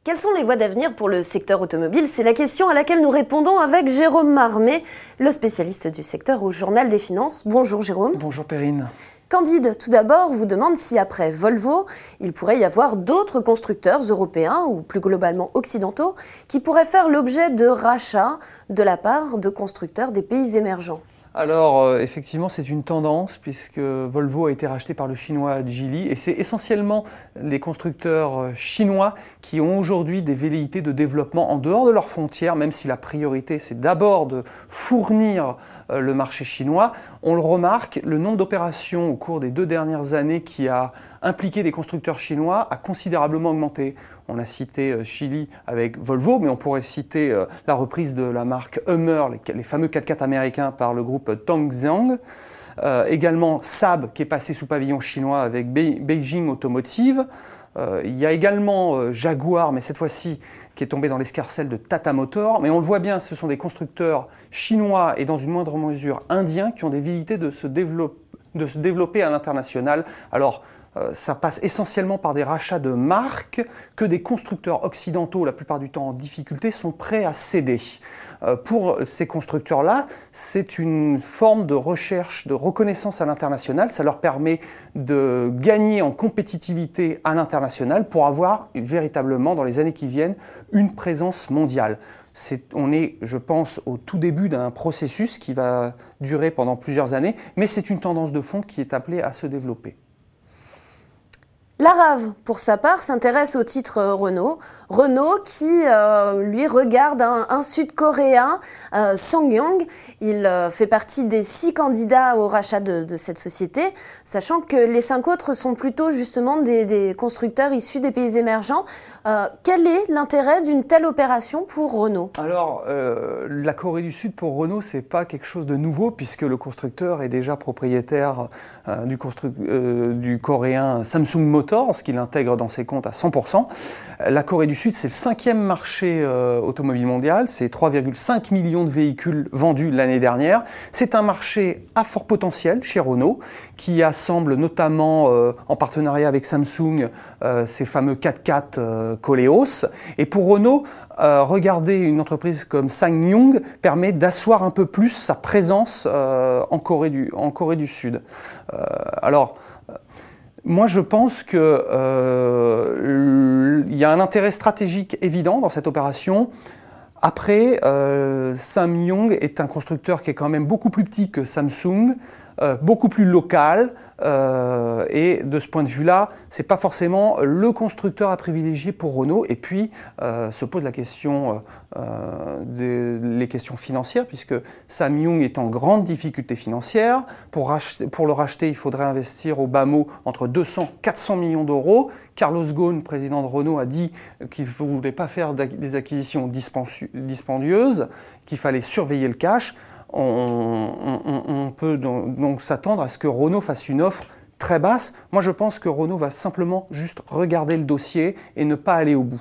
Quelles sont les voies d'avenir pour le secteur automobile? C'est la question à laquelle nous répondons avec Jérôme Marmet, le spécialiste du secteur au Journal des Finances. Bonjour Jérôme. Bonjour Perrine. Candide, tout d'abord, vous demande si après Volvo, il pourrait y avoir d'autres constructeurs européens ou plus globalement occidentaux qui pourraient faire l'objet de rachats de la part de constructeurs des pays émergents. Alors effectivement c'est une tendance puisque Volvo a été racheté par le chinois Geely et c'est essentiellement les constructeurs chinois qui ont aujourd'hui des velléités de développement en dehors de leurs frontières, même si la priorité c'est d'abord de fournir le marché chinois. On le remarque, le nombre d'opérations au cours des 2 dernières années qui a impliqué des constructeurs chinois a considérablement augmenté. On a cité Geely avec Volvo, mais on pourrait citer la reprise de la marque Hummer, les fameux 4x4 américains par le groupe Dongxiang. Également Saab qui est passé sous pavillon chinois avec Beijing Automotive. Il y a également Jaguar, mais cette fois-ci qui est tombé dans l'escarcelle de Tata Motors. Mais on le voit bien, ce sont des constructeurs chinois et dans une moindre mesure indiens qui ont des velléités de se développer à l'international. Alors, ça passe essentiellement par des rachats de marques que des constructeurs occidentaux, la plupart du temps en difficulté, sont prêts à céder. Pour ces constructeurs-là, c'est une forme de recherche, de reconnaissance à l'international. Ça leur permet de gagner en compétitivité à l'international pour avoir véritablement, dans les années qui viennent, une présence mondiale. On est, je pense, au tout début d'un processus qui va durer pendant plusieurs années, mais c'est une tendance de fond qui est appelée à se développer. L'Arave, pour sa part, s'intéresse au titre Renault. Renault qui, lui, regarde un Sud-Coréen, SsangYong. Il fait partie des 6 candidats au rachat de cette société, sachant que les 5 autres sont plutôt justement des constructeurs issus des pays émergents. Quel est l'intérêt d'une telle opération pour Renault? Alors, la Corée du Sud pour Renault, c'est pas quelque chose de nouveau puisque le constructeur est déjà propriétaire du coréen Samsung Motors, qu'il intègre dans ses comptes à 100%. La Corée du Sud, c'est le 5e marché automobile mondial, c'est 3,5 millions de véhicules vendus l'année dernière. C'est un marché à fort potentiel chez Renault, qui assemble notamment en partenariat avec Samsung ces fameux 4x4 Koleos. Et pour Renault, regarder une entreprise comme SsangYong permet d'asseoir un peu plus sa présence en Corée du Sud. Moi, je pense qu'il y a un intérêt stratégique évident dans cette opération. Après, SsangYong est un constructeur qui est quand même beaucoup plus petit que Samsung, beaucoup plus local, et de ce point de vue-là, c'est pas forcément le constructeur à privilégier pour Renault. Et puis se pose la question, les questions financières, puisque SsangYong est en grande difficulté financière. Pour le racheter, il faudrait investir au bas mot entre 200 et 400 millions d'euros. Carlos Ghosn, président de Renault, a dit qu'il ne voulait pas faire des acquisitions dispendieuses, qu'il fallait surveiller le cash. On peut donc s'attendre à ce que Renault fasse une offre très basse. Moi, je pense que Renault va simplement juste regarder le dossier et ne pas aller au bout.